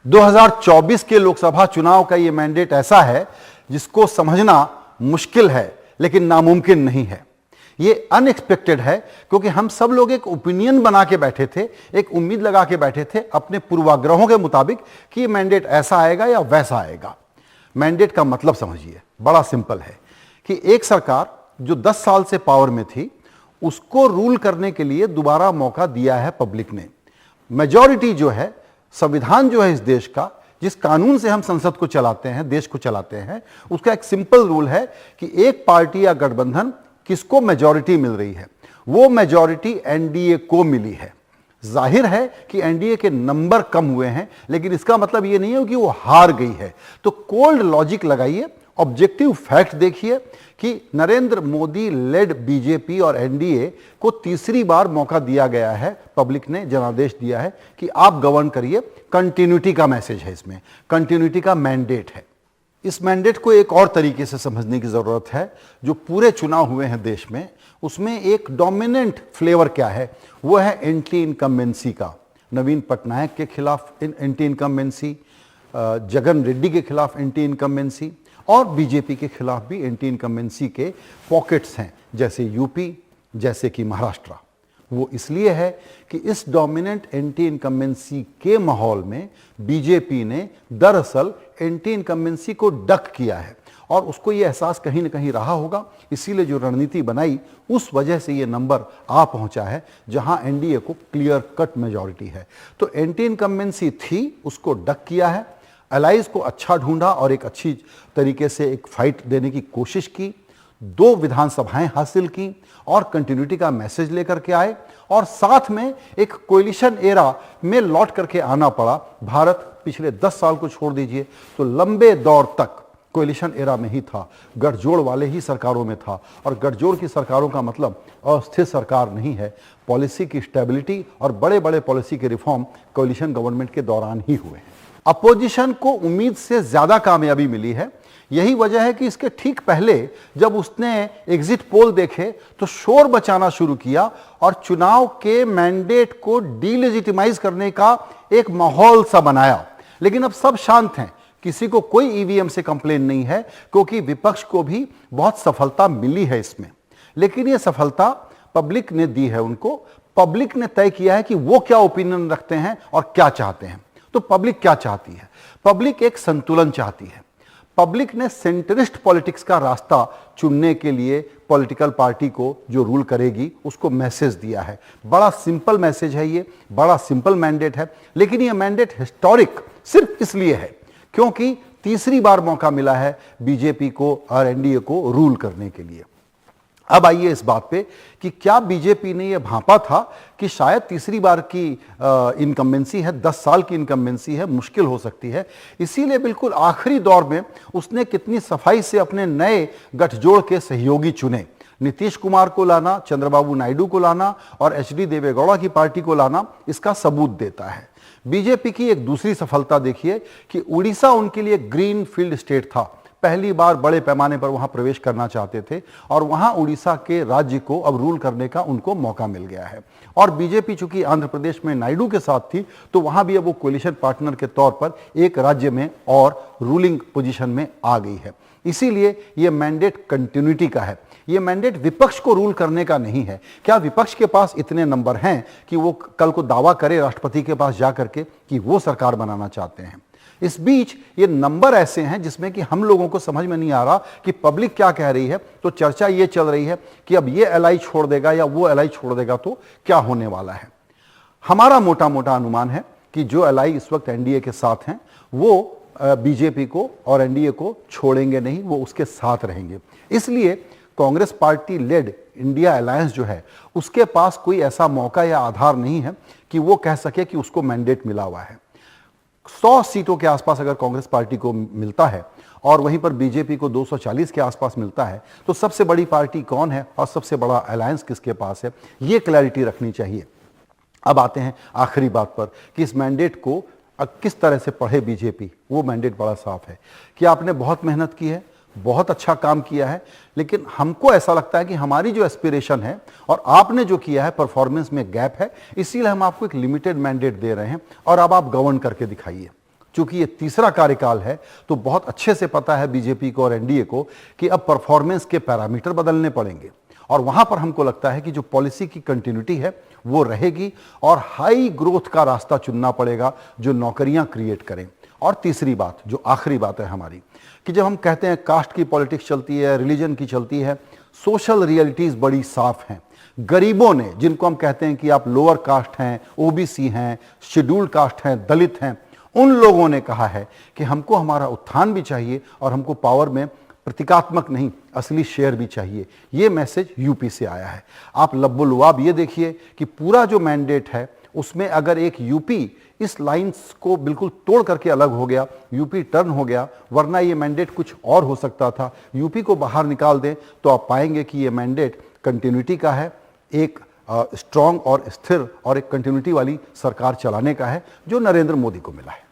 2024 के लोकसभा चुनाव का यह मैंडेट ऐसा है जिसको समझना मुश्किल है लेकिन नामुमकिन नहीं है। ये अनएक्सपेक्टेड है क्योंकि हम सब लोग एक ओपिनियन बना के बैठे थे, एक उम्मीद लगा के बैठे थे अपने पूर्वाग्रहों के मुताबिक कि ये मैंडेट ऐसा आएगा या वैसा आएगा। मैंडेट का मतलब समझिए, बड़ा सिंपल है कि एक सरकार जो 10 साल से पावर में थी उसको रूल करने के लिए दोबारा मौका दिया है पब्लिक ने। मेजॉरिटी जो है, संविधान जो है इस देश का, जिस कानून से हम संसद को चलाते हैं, देश को चलाते हैं, उसका एक सिंपल रूल है कि एक पार्टी या गठबंधन किसको मेजॉरिटी मिल रही है, वो मेजॉरिटी एनडीए को मिली है। जाहिर है कि एनडीए के नंबर कम हुए हैं लेकिन इसका मतलब ये नहीं है कि वो हार गई है। तो कोल्ड लॉजिक लगाइए, ऑब्जेक्टिव फैक्ट देखिए कि नरेंद्र मोदी लेड बीजेपी और एनडीए को तीसरी बार मौका दिया गया है। पब्लिक ने जनादेश दिया है कि आप गवर्न करिए। कंटिन्यूटी का मैसेज है इसमें, कंटिन्यूटी का मैंडेट है। इस मैंडेट को एक और तरीके से समझने की जरूरत है। जो पूरे चुनाव हुए हैं देश में, उसमें एक डोमिनेंट फ्लेवर क्या है, वो है एंटी इनकम्बेंसी का। नवीन पटनायक के खिलाफ एंटी इनकम्बेंसी, जगन रेड्डी के खिलाफ एंटी इनकम्बेंसी और बीजेपी के खिलाफ भी एंटी इनकम्बेंसी के पॉकेट्स हैं, जैसे यूपी, जैसे कि महाराष्ट्र। वो इसलिए है कि इस डोमिनेंट एंटी इनकम्बेंसी के माहौल में बीजेपी ने दरअसल एंटी इनकम्बेंसी को डक किया है और उसको ये एहसास कहीं ना कहीं रहा होगा। इसीलिए जो रणनीति बनाई उस वजह से ये नंबर आ पहुंचा है जहां एनडीए को क्लियर कट मेजॉरिटी है। तो एंटी इनकम्बेंसी थी, उसको डक किया है, अलाइज को अच्छा ढूंढा और एक अच्छी तरीके से एक फाइट देने की कोशिश की, 2 विधानसभाएं हासिल की और कंटिन्यूटी का मैसेज लेकर के आए और साथ में एक कोलिशन एरा में लौट करके आना पड़ा। भारत पिछले 10 साल को छोड़ दीजिए तो लंबे दौर तक कोलिशन एरा में ही था, गठजोड़ वाले ही सरकारों में था। और गठजोड़ की सरकारों का मतलब अस्थिर सरकार नहीं है। पॉलिसी की स्टेबिलिटी और बड़े बड़े पॉलिसी के रिफॉर्म कोलिशन गवर्नमेंट के दौरान ही हुए हैं। अपोजिशन को उम्मीद से ज्यादा कामयाबी मिली है। यही वजह है कि इसके ठीक पहले जब उसने एग्जिट पोल देखे तो शोर बचाना शुरू किया और चुनाव के मैंडेट को डीलेजिटिमाइज करने का एक माहौल सा बनाया। लेकिन अब सब शांत हैं, किसी को कोई ईवीएम से कंप्लेन नहीं है क्योंकि विपक्ष को भी बहुत सफलता मिली है इसमें। लेकिन यह सफलता पब्लिक ने दी है उनको। पब्लिक ने तय किया है कि वो क्या ओपिनियन रखते हैं और क्या चाहते हैं। तो पब्लिक क्या चाहती है? पब्लिक एक संतुलन चाहती है। पब्लिक ने सेंट्रिस्ट पॉलिटिक्स का रास्ता चुनने के लिए पॉलिटिकल पार्टी को जो रूल करेगी उसको मैसेज दिया है। बड़ा सिंपल मैसेज है ये, बड़ा सिंपल मैंडेट है। लेकिन ये मैंडेट हिस्टोरिक सिर्फ इसलिए है क्योंकि तीसरी बार मौका मिला है बीजेपी को और एनडीए को रूल करने के लिए। अब आइए इस बात पे कि क्या बीजेपी ने यह भांपा था कि शायद तीसरी बार की इनकम्बेंसी है, 10 साल की इनकम्बेंसी है, मुश्किल हो सकती है। इसीलिए बिल्कुल आखिरी दौर में उसने कितनी सफाई से अपने नए गठजोड़ के सहयोगी चुने। नीतीश कुमार को लाना, चंद्रबाबू नायडू को लाना और एचडी देवेगौड़ा की पार्टी को लाना इसका सबूत देता है। बीजेपी की एक दूसरी सफलता देखिए कि उड़ीसा उनके लिए ग्रीन फील्ड स्टेट था। पहली बार बड़े पैमाने पर वहां प्रवेश करना चाहते थे और वहां उड़ीसा के राज्य को अब रूल करने का उनको मौका मिल गया है। और बीजेपी चूंकि आंध्र प्रदेश में नायडू के साथ थी तो वहां भी अब वो कोलिशन पार्टनर के तौर पर एक राज्य में और रूलिंग पोजीशन में आ गई है। इसीलिए ये मैंडेट कंटिन्यूटी का है। ये मैंडेट विपक्ष को रूल करने का नहीं है। क्या विपक्ष के पास इतने नंबर हैं कि वो कल को दावा करे राष्ट्रपति के पास जाकर के कि वो सरकार बनाना चाहते हैं? इस बीच ये नंबर ऐसे हैं जिसमें कि हम लोगों को समझ में नहीं आ रहा कि पब्लिक क्या कह रही है। तो चर्चा ये चल रही है कि अब ये एलआई छोड़ देगा या वो एलआई छोड़ देगा तो क्या होने वाला है। हमारा मोटा मोटा अनुमान है कि जो एलआई इस वक्त एनडीए के साथ हैं वो बीजेपी को और एनडीए को छोड़ेंगे नहीं, वो उसके साथ रहेंगे। इसलिए Congress party led India alliance जो है उसके पास कोई ऐसा मौका या आधार नहीं है कि वो कह सके कि उसको मैंडेट मिला हुआ है। 100 सीटों के आसपास अगर कांग्रेस पार्टी को मिलता है और वहीं पर बीजेपी को 240 के आसपास मिलता है तो सबसे बड़ी पार्टी कौन है और सबसे बड़ा अलायंस किसके पास है, ये क्लैरिटी रखनी चाहिए। अब आते हैं आखिरी बात पर कि इस मैंडेट को किस तरह से पढ़े बीजेपी। वो मैंडेट बड़ा साफ है कि आपने बहुत मेहनत की है, बहुत अच्छा काम किया है, लेकिन हमको ऐसा लगता है कि हमारी जो एस्पिरेशन है और आपने जो किया है परफॉर्मेंस में गैप है, इसीलिए हम आपको एक लिमिटेड मैंडेट दे रहे हैं और अब आप गवर्न करके दिखाइए। चूंकि ये तीसरा कार्यकाल है तो बहुत अच्छे से पता है बीजेपी को और एनडीए को कि अब परफॉर्मेंस के पैरामीटर बदलने पड़ेंगे, और वहां पर हमको लगता है कि जो पॉलिसी की कंटिन्यूटी है वो रहेगी और हाई ग्रोथ का रास्ता चुनना पड़ेगा जो नौकरियां क्रिएट करें। और तीसरी बात, जो आखिरी बात है हमारी, कि जब हम कहते हैं कास्ट की पॉलिटिक्स चलती है, रिलीजन की चलती है, सोशल रियलिटीज बड़ी साफ हैं। गरीबों ने, जिनको हम कहते हैं कि आप लोअर कास्ट हैं, ओबीसी हैं, शेड्यूल्ड कास्ट हैं, दलित हैं, उन लोगों ने कहा है कि हमको हमारा उत्थान भी चाहिए और हमको पावर में प्रतीकात्मक नहीं असली शेयर भी चाहिए। ये मैसेज यूपी से आया है। आप लब्बुलुआब ये देखिए कि पूरा जो मैंडेट है उसमें अगर एक यूपी इस लाइंस को बिल्कुल तोड़ करके अलग हो गया, यूपी टर्न हो गया, वरना ये मैंडेट कुछ और हो सकता था, यूपी को बाहर निकाल दें तो आप पाएंगे कि ये मैंडेट कंटिन्यूटी का है, एक स्ट्रांग और स्थिर और एक कंटिन्यूटी वाली सरकार चलाने का है जो नरेंद्र मोदी को मिला है।